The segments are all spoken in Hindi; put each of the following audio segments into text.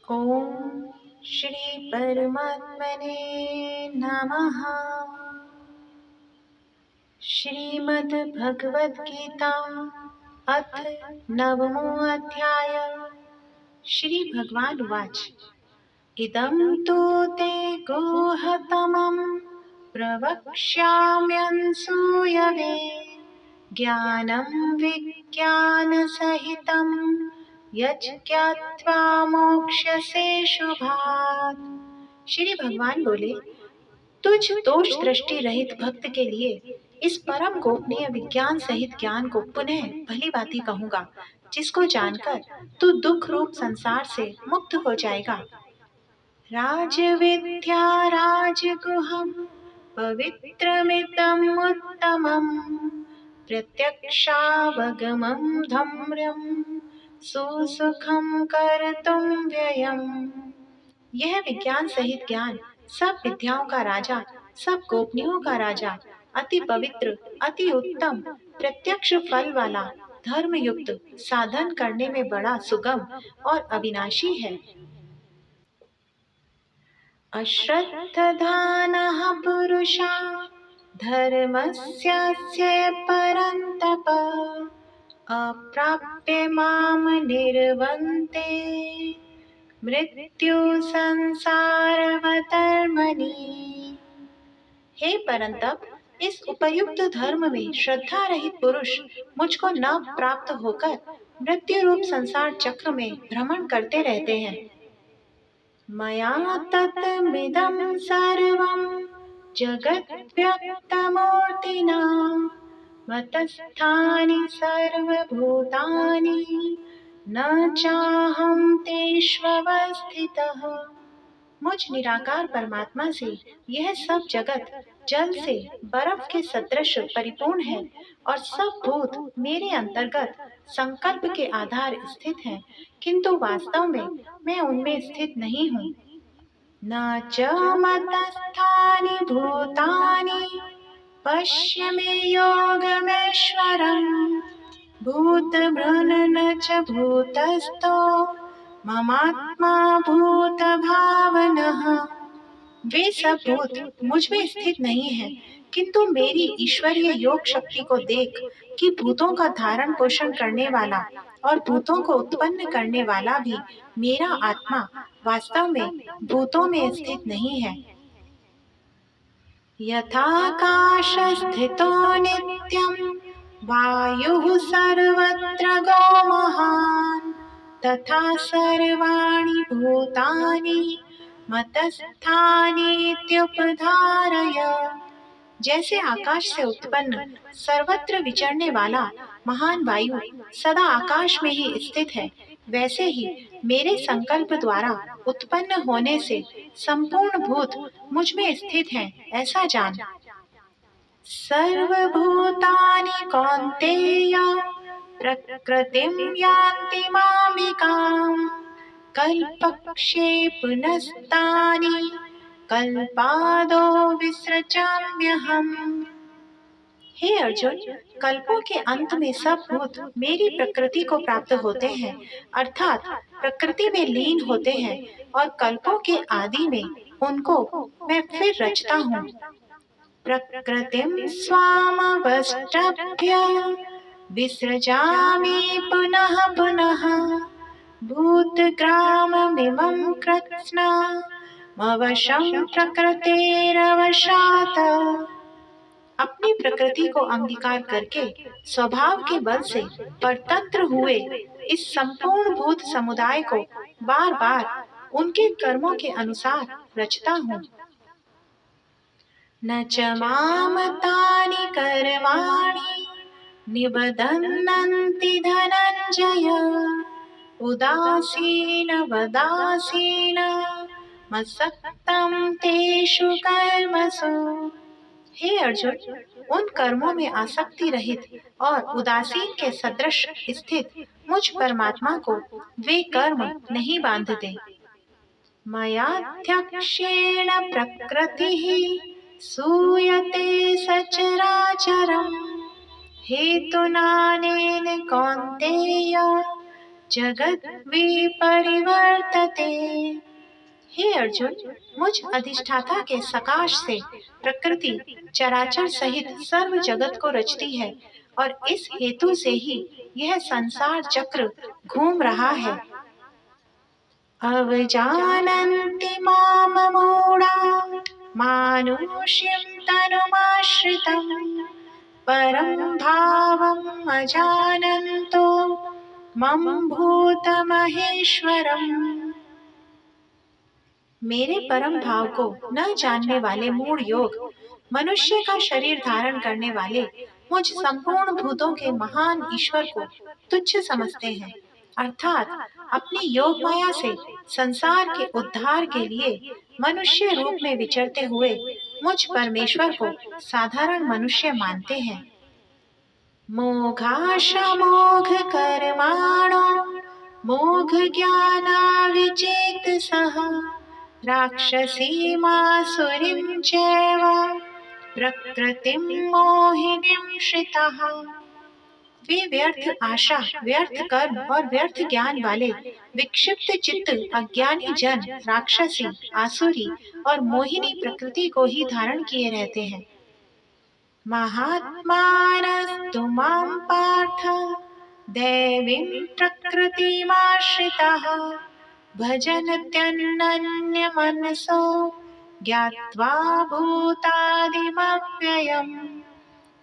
ओम श्री परमात्मने नमः। श्रीमद् भगवद गीता अथ नवमो अध्याय। श्री भगवान उवाच इदं तु ते गुह्यतमं प्रवक्ष्याम्यंसूयवे ज्ञानं विज्ञानसहितं यज्ञात्वा मोक्ष्यसे शुभात्। श्री भगवान बोले, तुझ दोष दृष्टि रहित भक्त के लिए इस परम गोपनीय विज्ञान सहित ज्ञान को पुनः भली भांति कहूंगा, जिसको जानकर तू दुख रूप संसार से मुक्त हो जाएगा। राजविद्या राजगुहं पवित्रमिदम् उत्तमम् प्रत्यक्षावगमं धम्र्यं सुसुखं कर्तुं व्ययम्। यह विज्ञान सहित ज्ञान सब विद्याओं का राजा, सब गोपनीयों का राजा, अति पवित्र, अति उत्तम, प्रत्यक्ष फल वाला, धर्म युक्त, साधन करने में बड़ा सुगम और अविनाशी है। अश्रद्धधानः पुरुषा धर्मस्यास्य परन्तप अप्राप्य माम निर्वन्ते मृत्यु संसारवतर्मणि। हे परंतप, इस उपयुक्त धर्म में श्रद्धा रहित पुरुष मुझको न प्राप्त होकर मृत्यु रूप संसार चक्र में भ्रमण करते रहते हैं। मया तत्मिदं सर्वं जगत् व्यक्तमूर्तिना मतस्थानि सर्वभूतानि न चाहं तेष्वस्थितः। मुझ निराकार परमात्मा से यह सब जगत जल से बर्फ के सदृश परिपूर्ण है और सब भूत मेरे अंतर्गत संकल्प के आधार स्थित हैं, किंतु वास्तव में मैं उनमें स्थित नहीं हूँ। न च मतस्थानि भूतानि पश्य मे योगमेश्वरम् भूतभृन् न च भूतस्थो ममात्मा भूत भावनः। वे सब भूत मुझ में स्थित नहीं हैं, किंतु मेरी ईश्वरीय योग शक्ति को देख कि भूतों का धारण पोषण करने वाला और भूतों को उत्पन्न करने वाला भी मेरा आत्मा वास्तव में भूतों में स्थित नहीं है। यथाकाश स्थितो नित्यं वायुः सर्वत्र गौमहान् तथा सर्वाणि भूतानि मतस्थानीत्युपधारय। जैसे आकाश से उत्पन्न सर्वत्र विचरने वाला महान वायु सदा आकाश में ही स्थित है, वैसे ही मेरे संकल्प द्वारा उत्पन्न होने से संपूर्ण भूत मुझ में स्थित हैं, ऐसा जान। सर्वभूतानि कौन्तेय प्रकृतिं यान्ति मामिकाम् कल्पक्षये पुनस्तानि कल्पादो विसृजाम्यहम्। हे अर्जुन, कल्पों के अंत में सब भूत मेरी प्रकृति को प्राप्त होते हैं, अर्थात प्रकृति में लीन होते हैं, और कल्पों के आदि में उनको मैं फिर रचता हूँ। प्रकृतिं स्वामवष्टभ्य विसृजामि पुनः पुनः भूतग्राममिमं कृत्स्नमवशं प्रकृतेरवशात्। अपनी प्रकृति को अंगीकार करके स्वभाव के बल से परतंत्र हुए इस संपूर्ण भूत समुदाय को बार बार उनके कर्मों के अनुसार रचता हूँ। न च माम तानि कर्माणि निबध्नन्ति धनञ्जय उदासीन वदासीन मसक्तं तेषु कर्मसु। हे अर्जुन, उन कर्मों में आसक्ति रहित और उदासीन के सदृश स्थित मुझ परमात्मा को वे कर्म नहीं बांधते। मयाध्यक्षेण प्रकृतिः सूयते सचराचरम् हेतुनानेन कौन्तेय जगत् विपरिवर्तते। हे अर्जुन, मुझ अधिष्ठाता के सकाश से प्रकृति चराचर सहित सर्व जगत को रचती है और इस हेतु से ही यह संसार चक्र घूम रहा है। अवजानन्ति माम मूढ़ा मानुष्यं तनुमाश्रितं परं भावम् अजानन्तो मम भूतमहेश्वरम्। मेरे परम भाव को न जानने वाले मूढ़ योग मनुष्य का शरीर धारण करने वाले मुझ संपूर्ण भूतों के महान ईश्वर को तुच्छ समझते हैं, अर्थात अपनी योग माया से संसार के उद्धार के लिए मनुष्य रूप में विचरते हुए मुझ परमेश्वर को साधारण मनुष्य मानते हैं। मोघाशमोघ कर्माणो मोघ ज्ञानाविचेतसः राक्षसीमासुरीं चैव प्रकृतिं मोहिनीं श्रिताः। वे व्यर्थ आशा, व्यर्थ कर्म और व्यर्थ ज्ञान वाले विक्षिप्त चित्त अज्ञानी जन राक्षसी, आसुरी और मोहिनी प्रकृति को ही धारण किए रहते हैं। महात्मानस्तु मां पार्थ दैवीं प्रकृतिमाश्रिताः भजन्त्यनन्यमनसो ज्ञात्वा भूतादिमव्ययम्।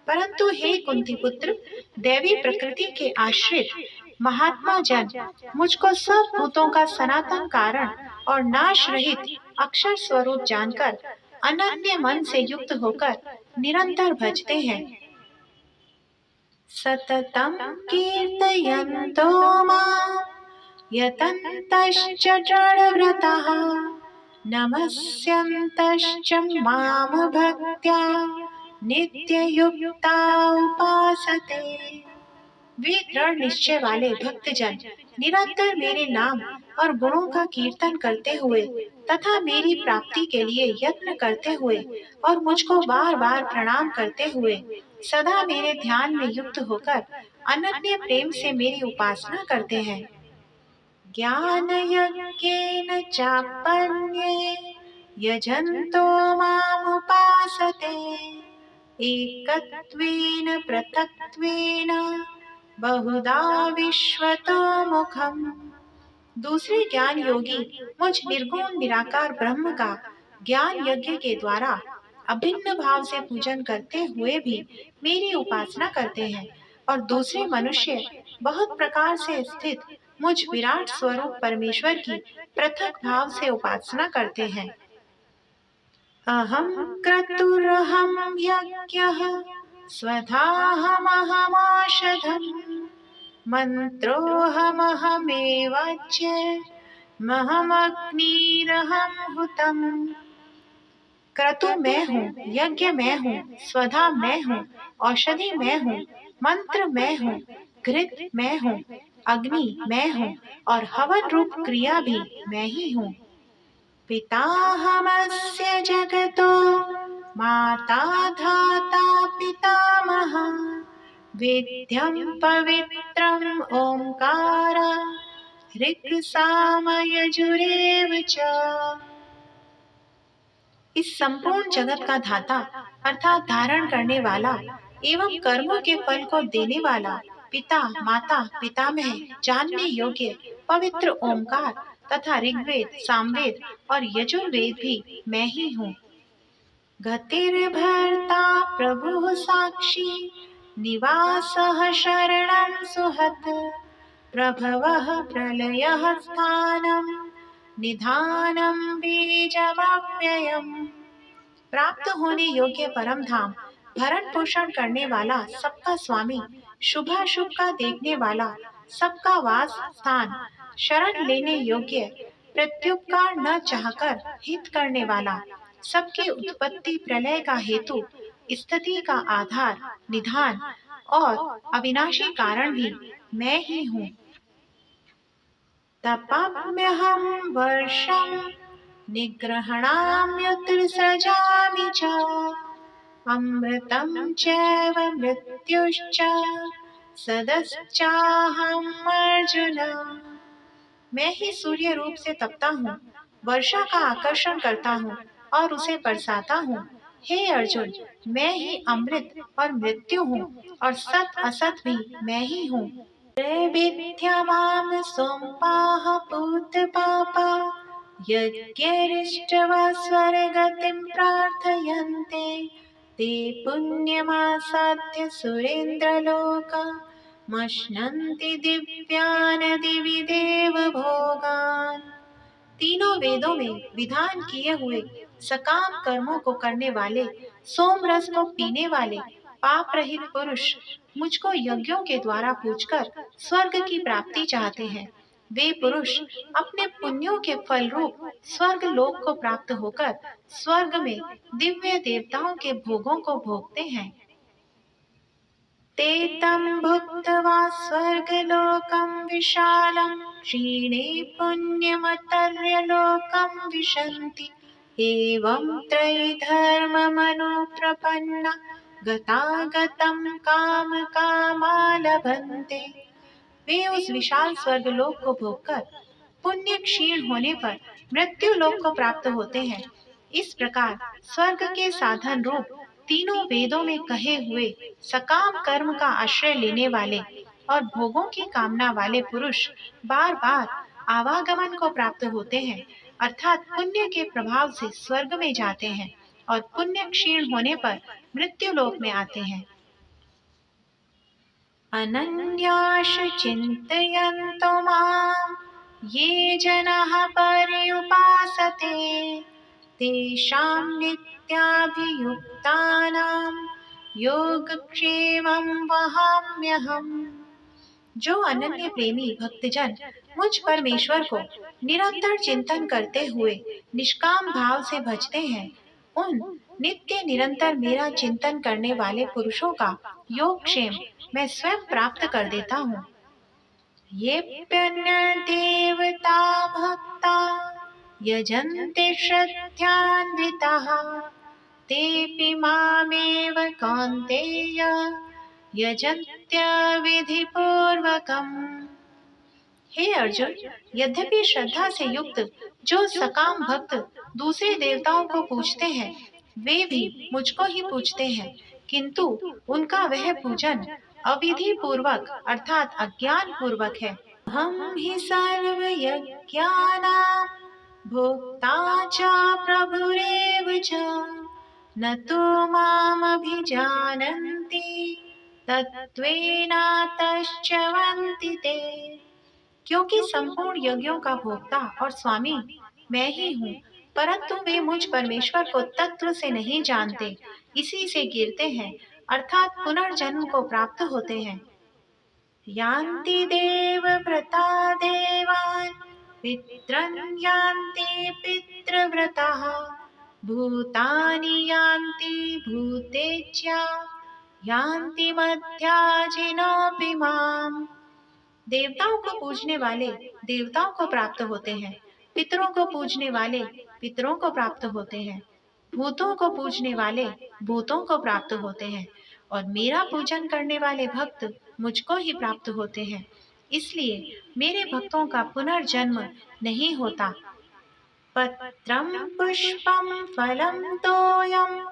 परंतु हे कुंती पुत्र, देवी प्रकृति के आश्रित महात्मा जन मुझको सब भूतों का सनातन कारण और नाश रहित अक्षर स्वरूप जानकर अनन्य मन से युक्त होकर निरंतर भजते हैं। सततं कीर्तयन्तो मां यतन्तश्च दृढव्रतः नमस्यन्तश्च मां भक्त्या नित्ययुक्ता उपासते। वे दृढ़ निश्चय वाले भक्तजन निरंतर मेरे नाम और गुणों का कीर्तन करते हुए तथा मेरी प्राप्ति के लिए यत्न करते हुए और मुझको बार बार प्रणाम करते हुए सदा मेरे ध्यान में युक्त होकर अनन्य प्रेम से मेरी उपासना करते हैं। ज्ञान यज्ञेन चापन्ये यजन्तो मामुपासते एकत्वेन पृथक्त्वेन बहुधा विश्वतो मुखम्। दूसरे ज्ञान योगी मुझ निर्गुण निराकार ब्रह्म का ज्ञान यज्ञ के द्वारा अभिन्न भाव से पूजन करते हुए भी मेरी उपासना करते हैं और दूसरे मनुष्य बहुत प्रकार से स्थित मुझ विराट स्वरूप परमेश्वर की पृथक भाव से उपासना करते हैं। अहम क्रतुरहम यज्ञः स्वधाहमहमाशधम् मंत्रोहमहमेवाच्य महमग्निरहम हुतम्। क्रतु मैं हूँ, यज्ञ मैं हूँ, स्वधा मैं हूँ, औषधि मैं हूँ, मंत्र मैं हूँ, घृत मैं हूँ, अग्नि मैं हूँ और हवन रूप क्रिया भी मैं ही हूँ। पिताहमस्य जगतो माता धाता पितामहः वेद्यं पवित्रम् ओंकार ऋक् साम यजुरेव च। इस संपूर्ण जगत का धाता अर्थात धारण करने वाला एवं कर्मों के फल को देने वाला पिता, माता, पितामह, जानने योग्य पवित्र ओंकार तथा ऋग्वेद, सामवेद और यजुर्वेद भी मैं ही हूँ। गतिर्भर्ता प्रभुः साक्षी निवासः शरणं सुहृत् प्रभवः प्रलयः स्थानं निधानं बीजमव्ययम्। प्राप्त होने योग्य परम धाम, भरण पोषण करने वाला, सबका स्वामी, शुभाशुभ का देखने वाला, सबका वास स्थान, शरण लेने योग्य, प्रत्युपकार न चाहकर हित करने वाला, सबकी उत्पत्ति प्रलय का हेतु, स्थिति का आधार, निधान और अविनाशी कारण भी मैं ही हूँ। तपाम्यहं वर्षं निग्रहणाम्युत्सृजामि च अमृतं चैव मृत्युश्च सदश्चाहम् अर्जुन। मैं ही सूर्य रूप से तपता हूँ, वर्षा का आकर्षण करता हूँ और उसे बरसाता हूँ। हे अर्जुन, मैं ही अमृत और मृत्यु हूँ और सत असत भी मैं ही हूँ। त्रैविध्या माम सोम्पाह पूत पापा यज्ञरिष्टवा स्वर्गतिं प्रार्थयन्ते ते पुण्यमासाद्य सुरेन्द्रलोका मश्नन्ति दिव्यान दिवि देव भोगान। तीनों वेदों में विधान किए हुए सकाम कर्मों को करने वाले, सोम रस को पीने वाले पाप रहित पुरुष मुझको यज्ञों के द्वारा पूजकर स्वर्ग की प्राप्ति चाहते हैं। वे पुरुष अपने पुण्यों के फल रूप स्वर्ग लोक को प्राप्त होकर स्वर्ग में दिव्य देवताओं के भोगों को भोगते हैं। ते तं भुक्त्वा स्वर्गलोकं विशालं क्षीणे पुण्यमतर्यलोकं विशन्ति। एवं त्रैधर्ममनुप्रपन्ना गतागतं कामकामा लभन्ते। वे उस विशाल स्वर्गलोक को भोगकर पुण्य क्षीण होने पर मृत्यु लोक को प्राप्त होते हैं। इस प्रकार स्वर्ग के साधन रूप तीनों वेदों में कहे हुए सकाम कर्म का आश्रय लेने वाले और भोगों की कामना वाले पुरुष बार बार आवागमन को प्राप्त होते हैं, अर्थात पुण्य के प्रभाव से स्वर्ग में जाते हैं और पुण्य क्षीण होने पर मृत्यु लोक में आते हैं। अनन्याश चिन्तयन्तो माम् ये जनाः पर्युपासते तेषां नित्याभियुक्तानां योगक्षेमं वहाम्यहम्। जो अनन्य प्रेमी भक्तजन मुझ परमेश्वर को निरंतर चिंतन करते हुए निष्काम भाव से भजते हैं, उन नित्य निरंतर मेरा चिंतन करने वाले पुरुषों का योगक्षेम मैं स्वयं प्राप्त कर देता हूँ। ये देवता भक्ता यजन्ते श्रद्धान्विताः तेऽपि मामेव कौन्तेय यजन्त्य विधिपूर्वकम्। हे अर्जुन, यद्यपि श्रद्धा से युक्त जो सकाम भक्त दूसरे देवताओं को पूजते हैं, वे भी मुझको ही पूजते हैं, किंतु उनका वह पूजन अविधि पूर्वक अर्थात अज्ञान पूर्वक है। हम ही सर्व यज्ञानां भोक्ता च प्रभुरेव च न तो माम अभिजानन्ति तत्त्वेन तश्चवन्ति ते। क्योंकि संपूर्ण यज्ञों का भोक्ता और स्वामी मैं ही हूँ, परंतु वे मुझ परमेश्वर को तत्व से नहीं जानते, इसी से गिरते हैं अर्थात पुनर्जन्म को प्राप्त होते हैं। यान्ति देवव्रता देवान् पितॄन् यान्ति पितृव्रताः भूतानि यान्ति भूतेज्या यान्ति मध्याजिनोऽपि माम्। देवताओं को पूजने वाले देवताओं को प्राप्त होते हैं, पितरों को पूजने वाले पितरों को प्राप्त होते हैं, भूतों को पूजने वाले भूतों को प्राप्त होते हैं और मेरा पूजन करने वाले भक्त मुझको ही प्राप्त होते हैं। इसलिए मेरे भक्तों का पुनर्जन्म नहीं होता। पत्रं पुष्पं फलं तोयं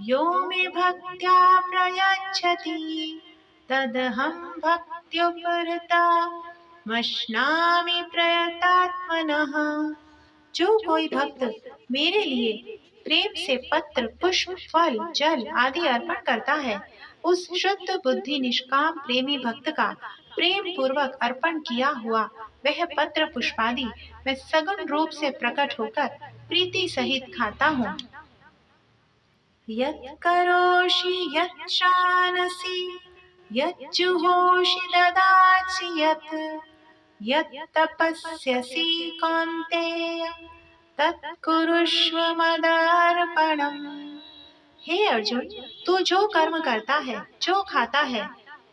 यो मे भक्त्या प्रयच्छति तदहं भक्त्युपहृता मश्नामि प्रयतात्मनः। जो कोई भक्त मेरे लिए प्रेम से पत्र, पुष्प, फल, जल आदि अर्पण करता है, उस शुद्ध बुद्धि निष्काम प्रेमी भक्त का प्रेम पूर्वक अर्पण किया हुआ वह पत्र पुष्पादि मैं सगुण रूप से प्रकट होकर प्रीति सहित खाता हूँ। यत् करोषि यत् शानसि यत् जुहोषि ददासि यत् तपस्यसि कौन्तेय तत् कुरुष्व मदर्पणम्। हे अर्जुन, तू जो कर्म करता है, जो खाता है,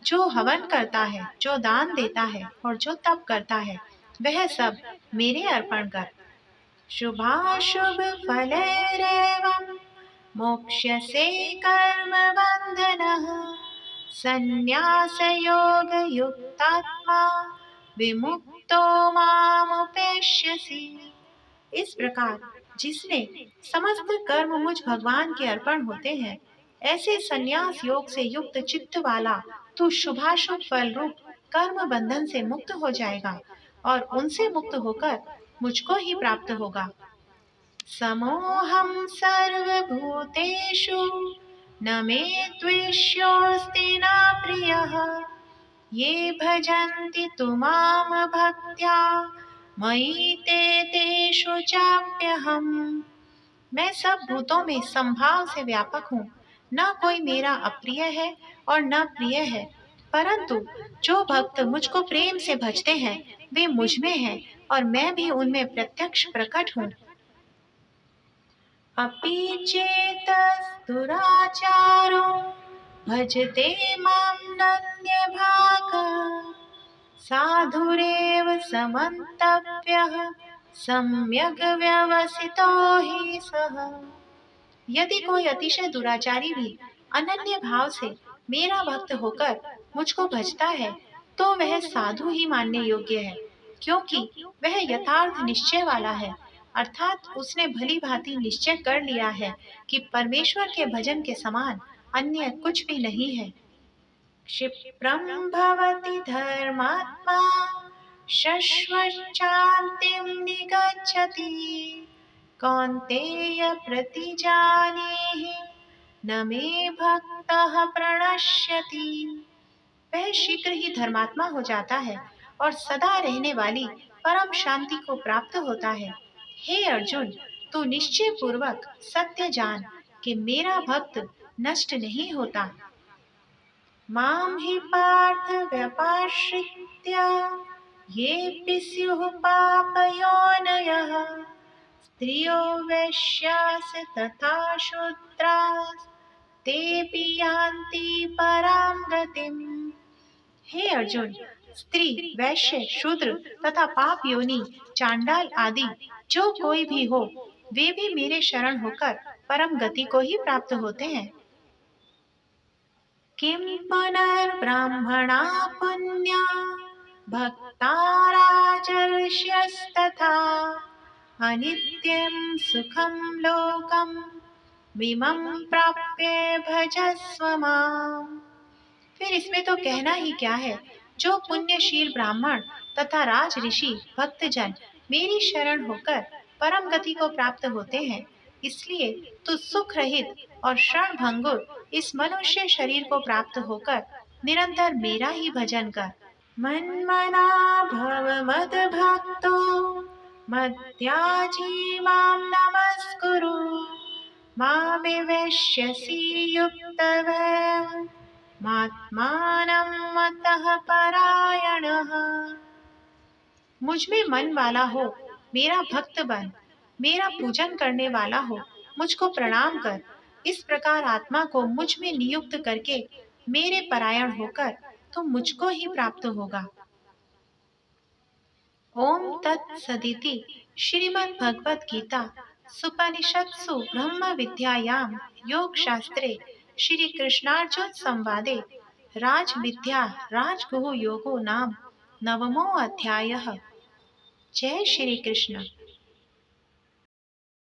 जो हवन करता है, जो दान देता है और जो तप करता है, वह सब मेरे अर्पण कर। शुभाशुभ फलैरेवं मोक्ष्यसे कर्म बन्धनः संन्यास योग युक्तात्मा विमुक्तो मामुपेष्यसि। इस प्रकार जिसने समस्त कर्म मुझ भगवान के अर्पण होते हैं, ऐसे संन्यास योग से युक्त चित्त वाला तू शुभाशुभ फल रूप कर्म बंधन से मुक्त हो जाएगा और उनसे मुक्त होकर मुझको ही प्राप्त होगा। समोहम सर्वभूतेषु न मे द्वेष्योऽस्ति न प्रियः ये भजन्ति तु मां भक्त्या मयि ते तेषु चाप्यहम्। मैं सब भूतों में संभाव से व्यापक हूँ, न कोई मेरा अप्रिय है और न प्रिय है, परंतु जो भक्त मुझको प्रेम से भजते हैं वे मुझ में हैं और मैं भी उनमें प्रत्यक्ष प्रकट हूँ। अपि चेतस्तुराचारो भजते मां नन्यभागः साधुरेव समन्तव्यः सम्यग् व्यवसितो हि सः। यदि कोई अतिशय दुराचारी भी अनन्य भाव से मेरा भक्त होकर मुझको भजता है तो वह साधु ही मानने योग्य है, क्योंकि वह यथार्थ निश्चय वाला है, अर्थात उसने भली भांति निश्चय कर लिया है कि परमेश्वर के भजन के समान अन्य कुछ भी नहीं है। क्षिप्रं भवति धर्मात्मा शश्वच्छान्तिं निगच्छति कौन्तेय प्रतिजानीहि न मे भक्तः प्रणश्यति। वह शीघ्र ही धर्मात्मा हो जाता है और सदा रहने वाली परम शांति को प्राप्त होता है। हे अर्जुन, तू निश्चय पूर्वक सत्य जान कि मेरा भक्त नष्ट नहीं होता। मां हि पार्थ व्यपाश्रित्य येऽपि स्युः पापयोनयः स्त्रियो वैश्यास् तथा शूद्रास् तेऽपि यान्ति परां गतिम्। हे अर्जुन, स्त्री, वैश्य, शूद्र तथा पाप योनि, चांडाल आदि जो कोई भी हो, वे भी मेरे शरण होकर परम गति को ही प्राप्त होते हैं। किं पुनर्ब्रह्मणा पुण्या भक्ता राजर्षयस्तथा अनित्यं सुखं लोकं विमं प्राप्य भजस्व माम्। फिर इसमें तो कहना ही क्या है। जो पुण्यशील ब्राह्मण तथा राज ऋषि भक्तजन मेरी शरण होकर परम गति को प्राप्त होते हैं, इसलिए तू सुख रहित और क्षण भंगुर इस मनुष्य शरीर को प्राप्त होकर निरंतर मेरा ही भजन कर। मन्मना भव मद्भक्तो मद्याजी मां नमस्कुरु मामेवैष्यसि युक्तवैव मात्मानं मतः परायणः। मुझ में मन वाला हो, मेरा भक्त बन, मेरा पूजन करने वाला हो, मुझको प्रणाम कर। इस प्रकार आत्मा को मुझ में नियुक्त करके मेरे परायण होकर तो मुझको ही प्राप्त होगा। ओम तत्सदिति श्रीमद् भगवत गीता सुपनिषत्सु ब्रह्म विद्यायां योग शास्त्रे श्री कृष्णार्जुन संवादे राज विद्या राजगुह योगो नाम नवमो अध्यायः। जय श्री कृष्ण।